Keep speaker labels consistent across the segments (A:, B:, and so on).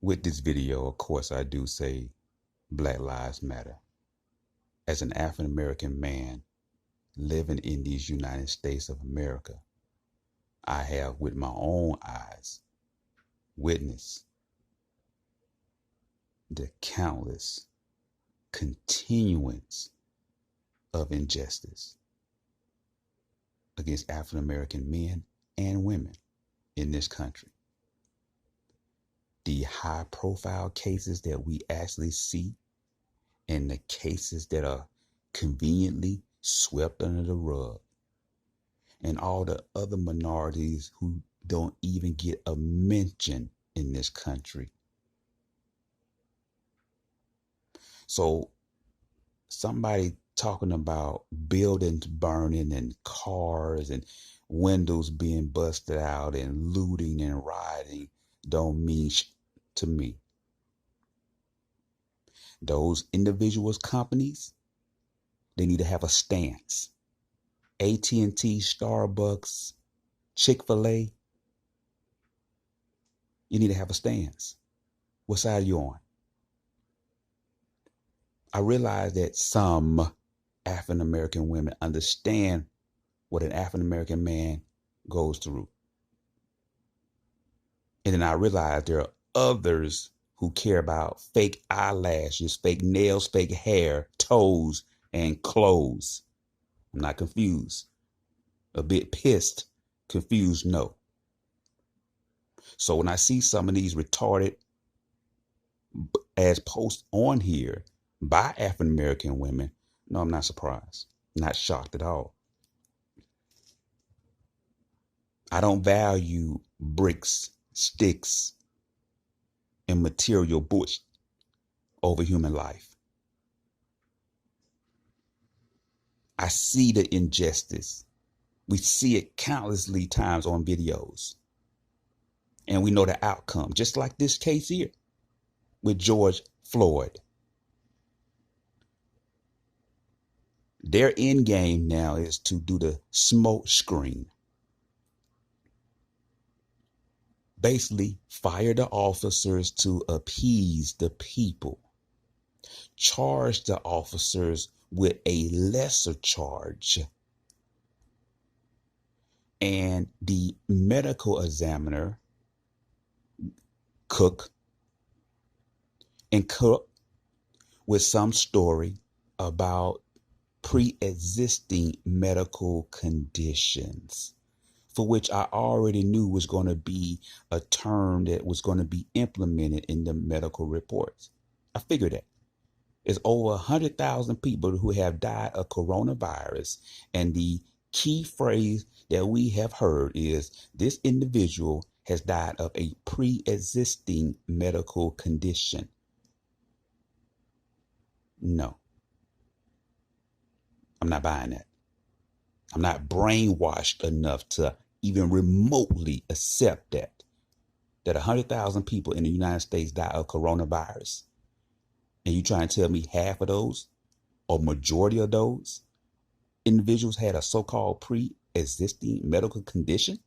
A: With this video, of course, I do say Black Lives Matter. As an African American man living in these United States of America, I have with my own eyes witnessed the countless continuance of injustice against African American men and women in this country. The high profile cases that we actually see and the cases that are conveniently swept under the rug, and all the other minorities who don't even get a mention in this country. So somebody talking about buildings burning and cars and windows being busted out and looting and rioting don't mean to me. Those individuals, companies, they need to have a stance. AT&T, Starbucks, Chick-fil-A, you need to have a stance. What side are you on? I realize that some African American women understand what an African American man goes through. And then I realize there are others who care about fake eyelashes, fake nails, fake hair, toes, and clothes. I'm not confused. A bit pissed, confused, no. So when I see some of these retarded as posts on here by African American women, no, I'm not surprised. Not shocked at all. I don't value bricks, sticks, and material bush over human life. I see the injustice. We see it countlessly times on videos. And we know the outcome, just like this case here with George Floyd. Their end game now is to do the smoke screen. Basically, fire the officers to appease the people. Charge the officers with a lesser charge. And the medical examiner cook with some story about pre-existing medical conditions, for which I already knew was going to be a term that was going to be implemented in the medical reports. I figured that. There's over 100,000 people who have died of coronavirus. And the key phrase that we have heard is this individual has died of a pre-existing medical condition. No, I'm not buying that. I'm not brainwashed enough to even remotely accept that 100,000 people in the United States die of coronavirus. And you trying to tell me half of those or majority of those individuals had a so-called pre-existing medical condition?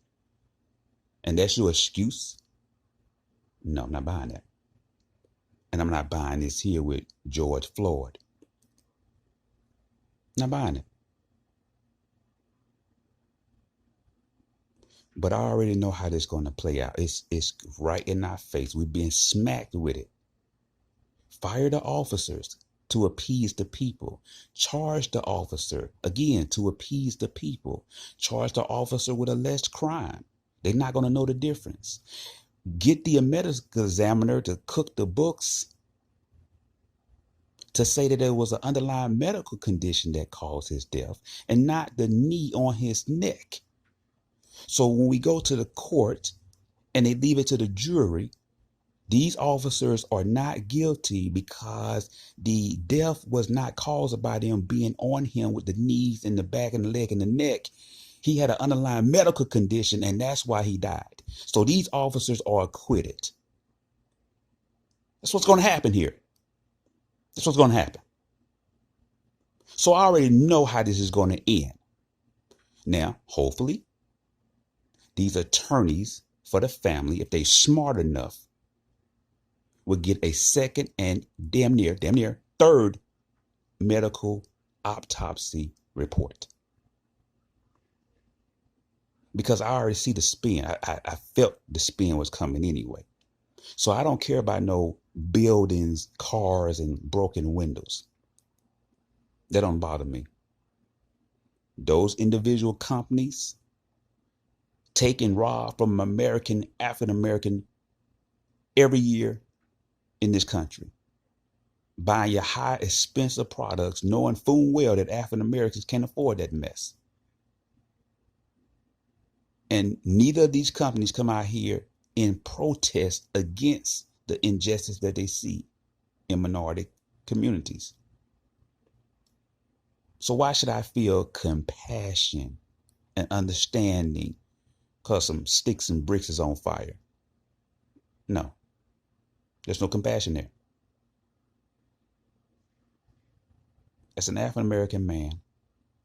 A: And that's your excuse? No, I'm not buying that. And I'm not buying this here with George Floyd. Not buying it. But I already know how this is going to play out. It's right in our face. We've been smacked with it. Fire the officers to appease the people. Charge the officer, again, to appease the people. Charge the officer with a less crime. They're not going to know the difference. Get the medical examiner to cook the books to say that there was an underlying medical condition that caused his death and not the knee on his neck. So when we go to the court and they leave it to the jury, these officers are not guilty because the death was not caused by them being on him with the knees and the back and the leg and the neck. He had an underlying medical condition, and that's why he died. So these officers are acquitted. That's what's going to happen here. That's what's going to happen. So I already know how this is going to end. Now, hopefully, these attorneys for the family, if they're smart enough, will get a second and damn near third medical autopsy report. Because I already see the spin. I felt the spin was coming anyway. So I don't care about no buildings, cars, and broken windows. That don't bother me. Those individual companies take and rob from African American every year in this country, buying your high expensive products, knowing full well that African Americans can't afford that mess. And neither of these companies come out here in protest against the injustice that they see in minority communities. So why should I feel compassion and understanding because some sticks and bricks is on fire? No, there's no compassion there. As an African American man,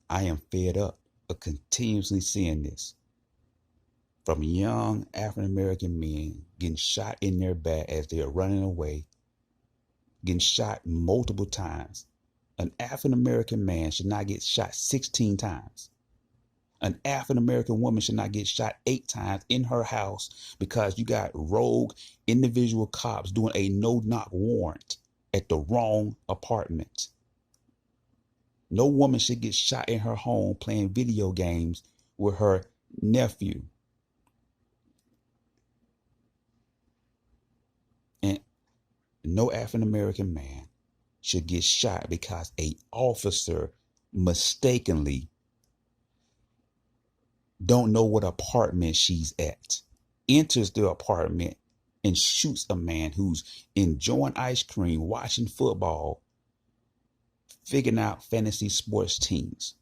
A: I am fed up of continuously seeing this. From young African American men getting shot in their back as they are running away, getting shot multiple times. An African American man should not get shot 16 times. An African American woman should not get shot 8 times in her house because you got rogue individual cops doing a no-knock warrant at the wrong apartment. No woman should get shot in her home playing video games with her nephew. And no African American man should get shot because a officer mistakenly don't know what apartment she's at, enters the apartment and shoots a man who's enjoying ice cream, watching football, figuring out fantasy sports teams.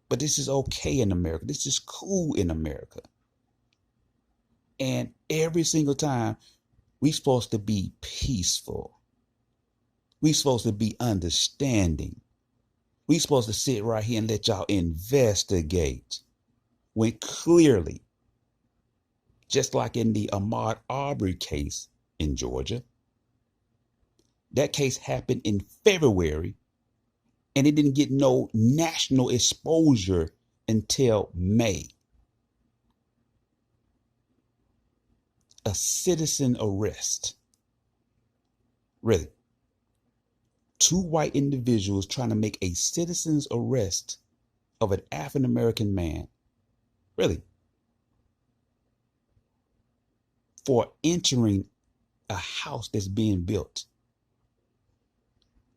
A: But this is okay in America. This is cool in America. And every single time, we're supposed to be peaceful. We're supposed to be understanding. We're supposed to sit right here and let y'all investigate. When clearly, just like in the Ahmaud Arbery case in Georgia, that case happened in February and it didn't get no national exposure until May. A citizen arrest. Really. 2 white individuals trying to make a citizen's arrest of an African American man. Really. For entering a house that's being built.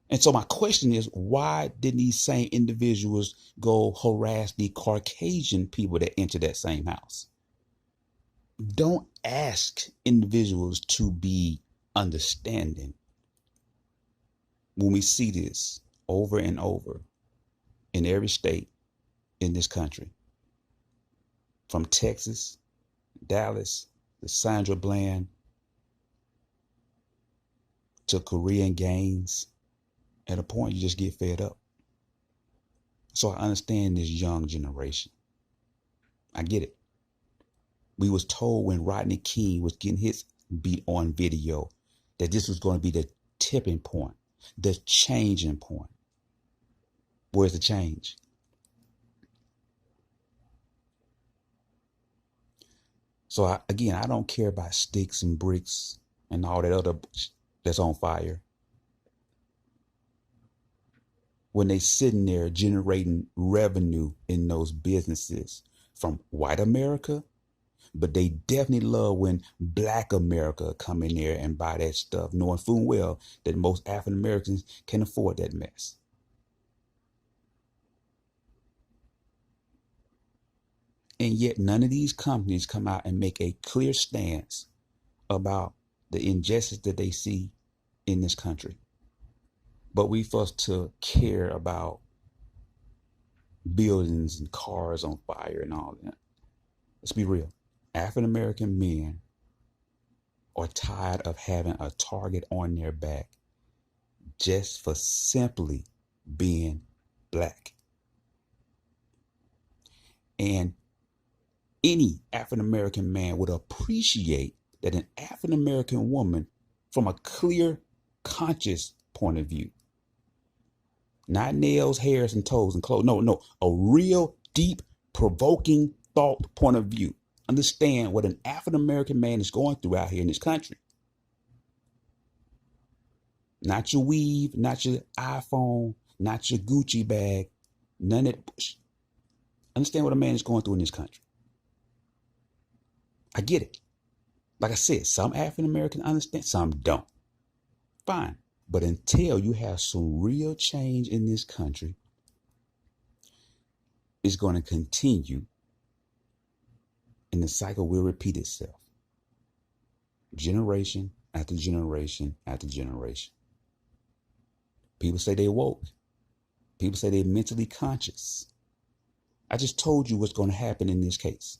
A: And so my question is, why didn't these same individuals go harass the Caucasian people that entered that same house? Don't ask individuals to be understanding. When we see this over and over in every state in this country, from Texas, Dallas, to Sandra Bland, to Korean Gaines, at a point you just get fed up. So I understand this young generation. I get it. We was told when Rodney King was getting his beat on video that this was going to be the tipping point, the changing point. Where's the change? So I don't care about sticks and bricks and all that other that's on fire. When they sitting there generating revenue in those businesses from white America, but they definitely love when black America come in there and buy that stuff, knowing full well that most African Americans can afford that mess. And yet none of these companies come out and make a clear stance about the injustice that they see in this country. But we supposed to care about buildings and cars on fire and all that. Let's be real. African American men are tired of having a target on their back just for simply being black. And any African American man would appreciate that an African American woman from a clear, conscious point of view. Not nails, hairs, and toes and clothes. No. A real, deep, provoking thought point of view. Understand what an African American man is going through out here in this country. Not your weave, not your iPhone, not your Gucci bag, none of that bullshit. Understand what a man is going through in this country. I get it. Like I said, some African Americans understand, some don't. Fine. But until you have some real change in this country, it's going to continue, and the cycle will repeat itself. Generation after generation after generation. People say they're woke. People say they're mentally conscious. I just told you what's going to happen in this case.